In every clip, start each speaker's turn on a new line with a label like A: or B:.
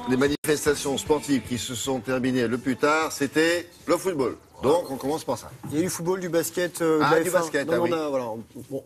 A: les manifestations sportives qui se sont terminées le plus tard, c'était le football. Donc, on commence par ça.
B: Il y a eu du football, du basket.
A: Du basket,
B: non,
A: oui.
B: voilà,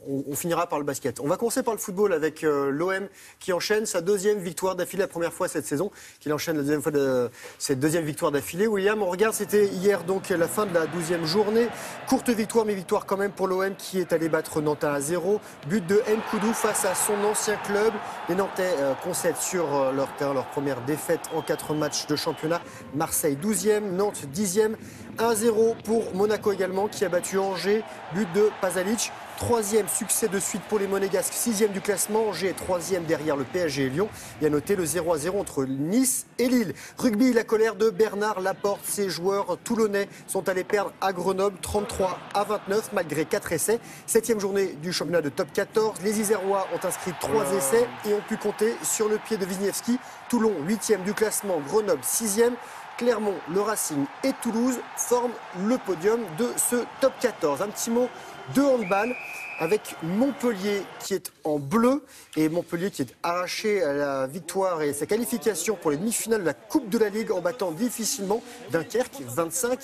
B: on finira par le basket. On va commencer par le football avec l'OM qui enchaîne sa deuxième victoire d'affilée, la première fois cette saison, qu'il enchaîne la deuxième fois de cette deuxième victoire d'affilée. William, on regarde, c'était hier donc la fin de la 12e journée. Courte victoire, mais victoire quand même pour l'OM qui est allé battre Nantes 1-0. But de Nkoudou face à son ancien club. Les Nantais concèdent sur leur terrain leur première défaite en 4 matchs de championnat. Marseille 12e, Nantes 10e. 1-0 pour Monaco également qui a battu Angers, but de Pasalic. Troisième succès de suite pour les Monégasques, 6e du classement. Angers est 3e derrière le PSG et Lyon. Il y a noté le 0-0 entre Nice et Lille. Rugby, la colère de Bernard Laporte. Ses joueurs toulonnais sont allés perdre à Grenoble 33-29 malgré 4 essais. 7e journée du championnat de top 14. Les Isérois ont inscrit 3 essais et ont pu compter sur le pied de Wisniewski. Toulon, 8e du classement. Grenoble, 6e. Clermont, le Racing et Toulouse forment le podium de ce top 14. Un petit mot de handball avec Montpellier qui est en bleu et Montpellier qui est arraché à la victoire et sa qualification pour les demi-finales de la Coupe de la Ligue en battant difficilement Dunkerque 25-24.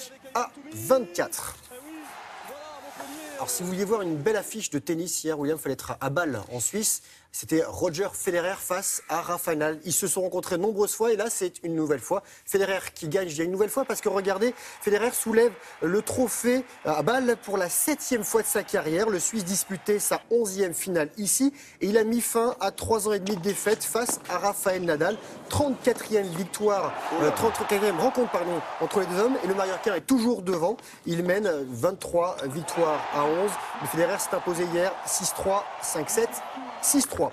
B: Alors si vous vouliez voir une belle affiche de tennis hier, William, il fallait être à Bâle en Suisse. C'était Roger Federer face à Rafael Nadal. Ils se sont rencontrés de nombreuses fois et là, c'est une nouvelle fois. Federer qui gagne, je dis une nouvelle fois parce que regardez, Federer soulève le trophée à Bâle pour la 7e fois de sa carrière. Le Suisse disputait sa 11e finale ici et il a mis fin à 3 ans et demi de défaite face à Rafael Nadal. 34e victoire, 34e rencontre entre les deux hommes et le Mallorquin est toujours devant. Il mène 23 victoires à 11. Le Federer s'est imposé hier 6-3, 5-7. 6-3.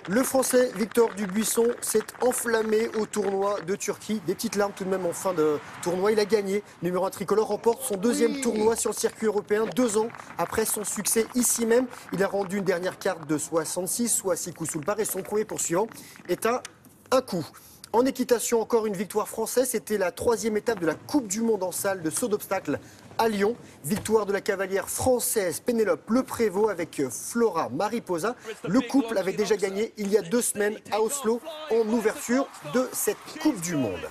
B: Le Français Victor Dubuisson s'est enflammé au tournoi de Turquie. Des petites larmes tout de même en fin de tournoi. Il a gagné. Numéro 1 tricolore remporte son deuxième tournoi sur le circuit européen 2 ans après son succès ici même. Il a rendu une dernière carte de 66, soit 6 coups sous le par et son premier poursuivant est à 1 coup. En équitation, encore une victoire française. C'était la 3e étape de la Coupe du Monde en salle de saut d'obstacle à Lyon. Victoire de la cavalière française Pénélope Leprévost avec Flora Mariposa. Le couple avait déjà gagné il y a 2 semaines à Oslo en ouverture de cette Coupe du Monde.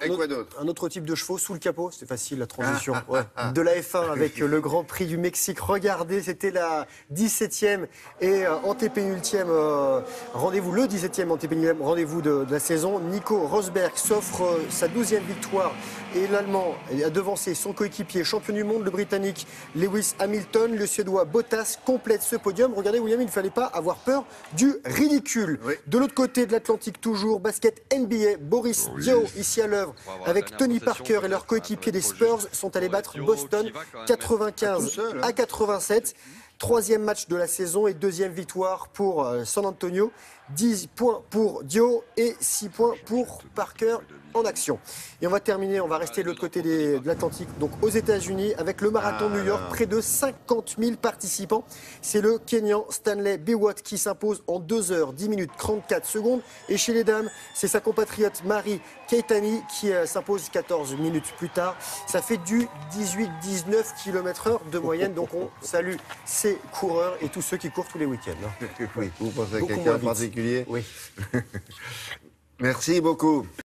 A: Et quoi d'autre?
B: Un autre type de chevaux sous le capot, c'était facile la transition. Ouais. De la F1 avec le Grand Prix du Mexique. Regardez, c'était la 17e et antépénultième rendez-vous, le 17e antépénultième rendez-vous de la saison. Nico Rosberg s'offre sa 12e victoire et l'Allemand a devancé son coéquipier, champion du monde, le Britannique Lewis Hamilton. Le Suédois Bottas complète ce podium. Regardez, William, il ne fallait pas avoir peur du ridicule. Oui. De l'autre côté de l'Atlantique, toujours, basket NBA, Boris Diaw, ici à l'œuvre, avec Tony Parker et leurs coéquipiers des Spurs, sont allés battre Boston 95-87. 3e match de la saison et 2e victoire pour San Antonio. 10 points pour Diaw et 6 points pour Parker en action. Et on va terminer, on va rester de l'autre côté de l'Atlantique, donc aux États-Unis, avec le marathon New York. Près de 50 000 participants. C'est le Kenyan Stanley Biwott qui s'impose en 2 heures, 10 minutes, 34 secondes. Et chez les dames, c'est sa compatriote Marie Keitany qui s'impose 14 minutes plus tard. Ça fait du 18-19 km/h de moyenne. Donc on salue ces coureurs et tous ceux qui courent tous les week-ends.
A: Oui, vous pensez à quelqu'un en particulier?
B: Oui.
A: Merci beaucoup.